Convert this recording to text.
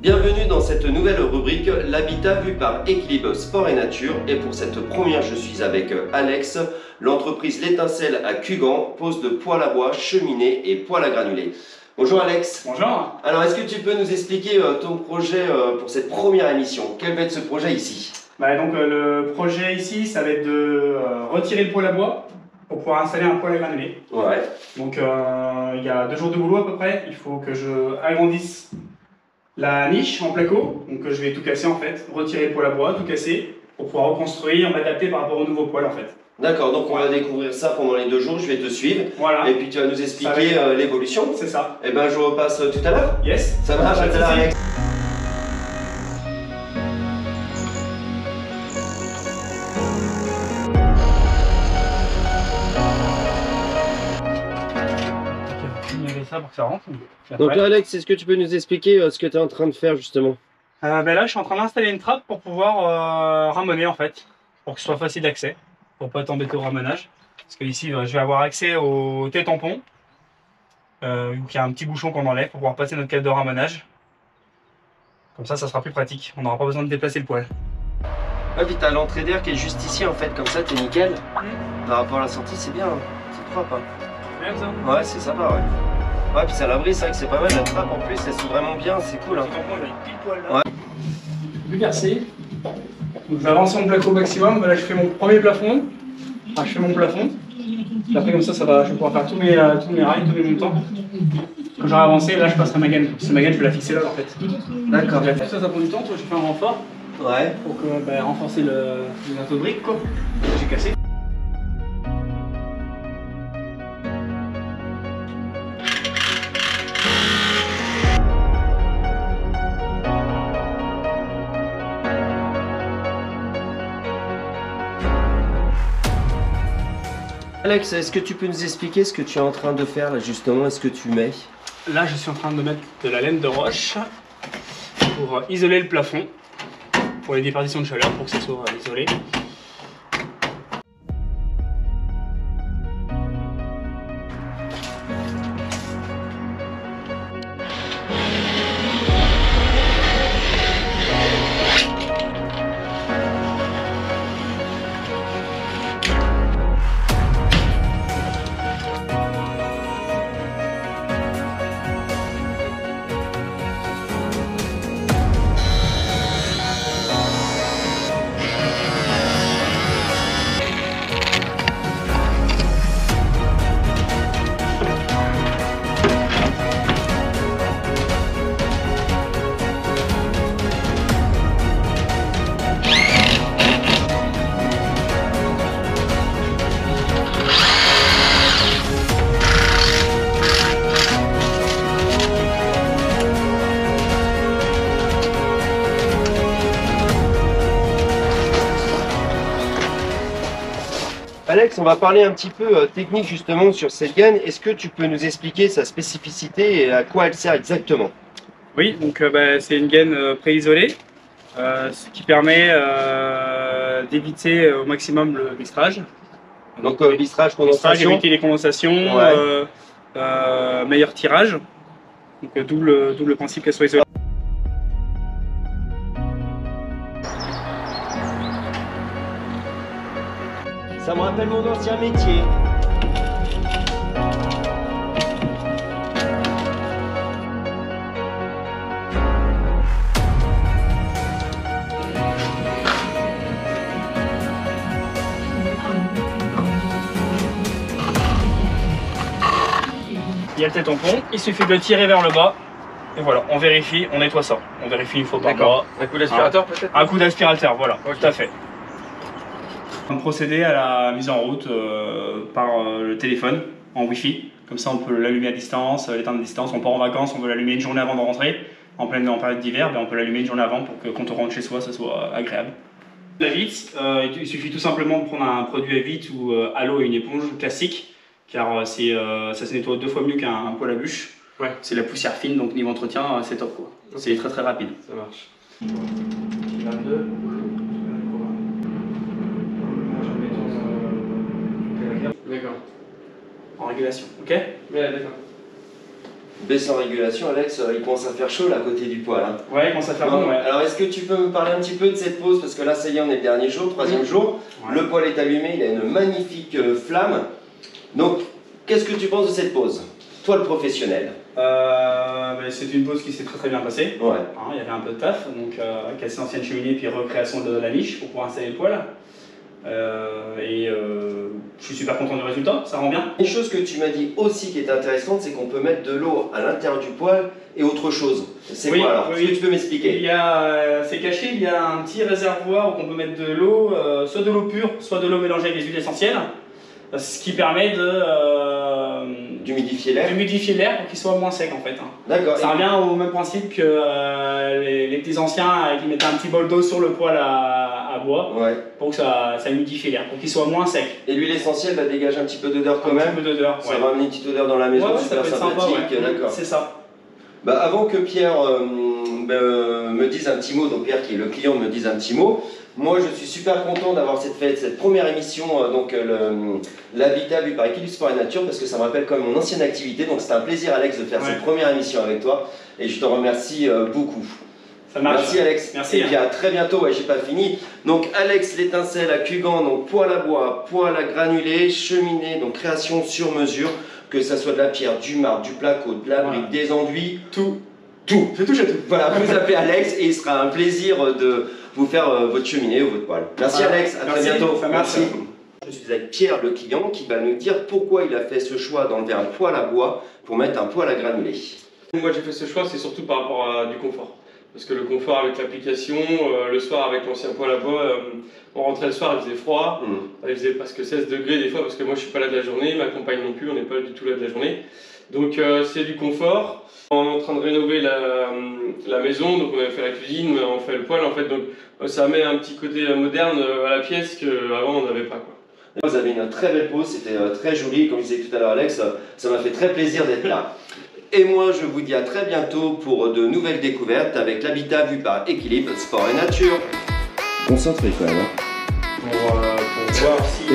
Bienvenue dans cette nouvelle rubrique, l'habitat vu par Equilibre Sport et Nature. Et pour cette première, je suis avec Alex. L'entreprise L'Étincelle à Cugand pose de poêle à bois, cheminée et poêle à granulés. Bonjour Alex. Bonjour. Alors, est-ce que tu peux nous expliquer ton projet pour cette première émission? Quel va être ce projet ici? Le projet ici, ça va être de retirer le poêle à bois pour pouvoir installer un poêle à granulés. Ouais. Donc il y a 2 jours de boulot à peu près. Il faut que je agrandisse la niche en placo. Donc je vais tout casser en fait, retirer le poêle à bois, tout casser pour pouvoir reconstruire, m'adapter par rapport au nouveau poêle en fait. D'accord, donc on va découvrir ça pendant les 2 jours, je vais te suivre. Voilà. Et puis tu vas nous expliquer l'évolution. C'est ça. Et ben je repasse tout à l'heure. Yes. Ça marche, à tout à l'heure Alex. Ça pour que ça rentre. Donc là, Alex, est-ce que tu peux nous expliquer ce que tu es en train de faire justement? Là, je suis en train d'installer une trappe pour pouvoir ramoner en fait, pour que ce soit facile d'accès, pour pas t'embêter au ramonage. Parce que ici, je vais avoir accès au T-tampon, où il y a un petit bouchon qu'on enlève pour pouvoir passer notre câble de ramonage. Comme ça sera plus pratique. On n'aura pas besoin de déplacer le poêle. Ah, puis t'as l'entrée d'air qui est juste ici en fait, comme ça t'es nickel. Par rapport à la sortie, c'est bien, hein. C'est propre. Hein. Bien ça. Ouais, c'est sympa, ouais. Ouais, puis c'est à l'abri, c'est vrai que c'est pas mal, la trappe en plus, elle s'ouvre vraiment bien, c'est cool. Hein. Ouais. Plus percé. Donc je vais avancer mon placo au maximum. Là, je fais mon premier plafond. Enfin, je fais mon plafond. Puis après, comme ça va, je vais pouvoir faire tous mes rails, tous mes montants. Quand j'aurai avancé, là, je passerai ma gaine. Cette ma gaine, je vais la fixer là en fait. D'accord. Ça prend du temps. Toi, j'ai fait un renfort. Ouais. Pour que, renforcer le linteau de briques, quoi. J'ai cassé. Alex, est-ce que tu peux nous expliquer ce que tu es en train de faire là justement? Est-ce que tu mets? Là, je suis en train de mettre de la laine de roche pour isoler le plafond, pour les déperditions de chaleur, pour que ça soit isolé. Alex, on va parler un petit peu technique justement sur cette gaine. Est-ce que tu peux nous expliquer sa spécificité et à quoi elle sert exactement? Oui, donc c'est une gaine pré-isolée, ce qui permet d'éviter au maximum le bistrage. Donc bistrage, condensation. Éviter les condensations, ouais. Meilleur tirage, donc d'où le principe qu'elle soit isolée. Ça me rappelle mon ancien métier. Il y a le T-tampon, il suffit de le tirer vers le bas. Et voilà, on vérifie, on nettoie ça. On vérifie une fois par mois. Un coup d'aspirateur peut-être? Un coup d'aspirateur, voilà, okay. Tout à fait. On va procéder à la mise en route par le téléphone en Wi-Fi. Comme ça, on peut l'allumer à distance, l'éteindre à distance. On part en vacances, on veut l'allumer une journée avant de rentrer. En période d'hiver, on peut l'allumer une journée avant pour que quand on rentre chez soi, ça soit agréable. La vitre, il suffit tout simplement de prendre un produit à vitre ou à l'eau et une éponge classique, car ça se nettoie 2 fois mieux qu'un poêle à bûche. Ouais. C'est la poussière fine, donc niveau entretien, c'est top quoi. Okay. C'est très rapide. Ça marche. 22. D'accord. En régulation, ok? Ouais, d'accord. Baisse en régulation, Alex, il commence à faire chaud là à côté du poêle. Hein. Ouais, il commence à faire bon, ouais. Alors est-ce que tu peux me parler un petit peu de cette pause? Parce que là, ça y est, on est le dernier jour, troisième jour. Ouais. Le poêle est allumé, il a une magnifique flamme. Donc, qu'est-ce que tu penses de cette pause? Toi, le professionnel. C'est une pause qui s'est très bien passée. Ouais. Hein, il y avait un peu de taf, donc casser l'ancienne cheminée puis recréation de la niche pour pouvoir installer le poêle. Je suis super content du résultat, ça rend bien. Une chose que tu m'as dit aussi qui est intéressante, c'est qu'on peut mettre de l'eau à l'intérieur du poêle et autre chose. C'est quoi alors? Est-ce que tu peux m'expliquer? C'est caché, il y a un petit réservoir où on peut mettre de l'eau, soit de l'eau pure, soit de l'eau mélangée avec des huiles essentielles. Ce qui permet d'humidifier l'air. D'humidifier l'air pour qu'il soit moins sec en fait. Hein. D'accord. Ça revient au même principe que les petits anciens qui mettaient un petit bol d'eau sur le poêle à bois, ouais, pour que ça humidifie l'air, pour qu'il soit moins sec. Et l'huile essentielle va dégager un petit peu d'odeur quand même. Un petit peu d'odeur. Ça va amener une petite odeur dans la maison, ouais, super sympathique. Ouais. D'accord. C'est ça. Bah, avant que Pierre me dise un petit mot, donc Pierre qui est le client me dise un petit mot, moi je suis super content d'avoir fait cette première émission, donc l'habitat vu par Equilibre Sport et Nature, parce que ça me rappelle quand même mon ancienne activité, donc c'était un plaisir Alex de faire cette première émission avec toi, et je te remercie beaucoup. Ça marche. Merci Alex. Merci. Et puis à très bientôt, ouais, j'ai pas fini. Donc Alex l'étincelle à Cugan, donc poêle à bois, poêle à granulés, cheminée, donc création sur mesure, que ça soit de la pierre, du marbre, du placo, de la brique, des enduits, tout. Je touche à tout. Voilà, vous appelez Alex et il sera un plaisir de vous faire votre cheminée ou votre poêle. Merci Alex, à très bientôt. Merci. Je suis avec Pierre le client qui va nous dire pourquoi il a fait ce choix d'enlever un poêle à bois pour mettre un poêle à granulés. Moi j'ai fait ce choix, c'est surtout par rapport à du confort. Parce que le confort avec l'application, le soir avec l'ancien poêle à bois, on rentrait le soir, il faisait froid, il faisait presque 16 degrés des fois parce que moi je suis pas là de la journée, ma compagne non plus, on n'est pas du tout là de la journée. Donc c'est du confort. On est en train de rénover la maison, donc on a fait la cuisine, on fait le poêle en fait, donc ça met un petit côté moderne à la pièce qu'avant on n'avait pas, quoi. Vous avez une très belle pause, c'était très joli, comme je disais tout à l'heure Alex, ça m'a fait très plaisir d'être là. Et moi je vous dis à très bientôt pour de nouvelles découvertes avec l'habitat vu par Equilibre Sport et Nature. Concentré quand même. Pour voir si...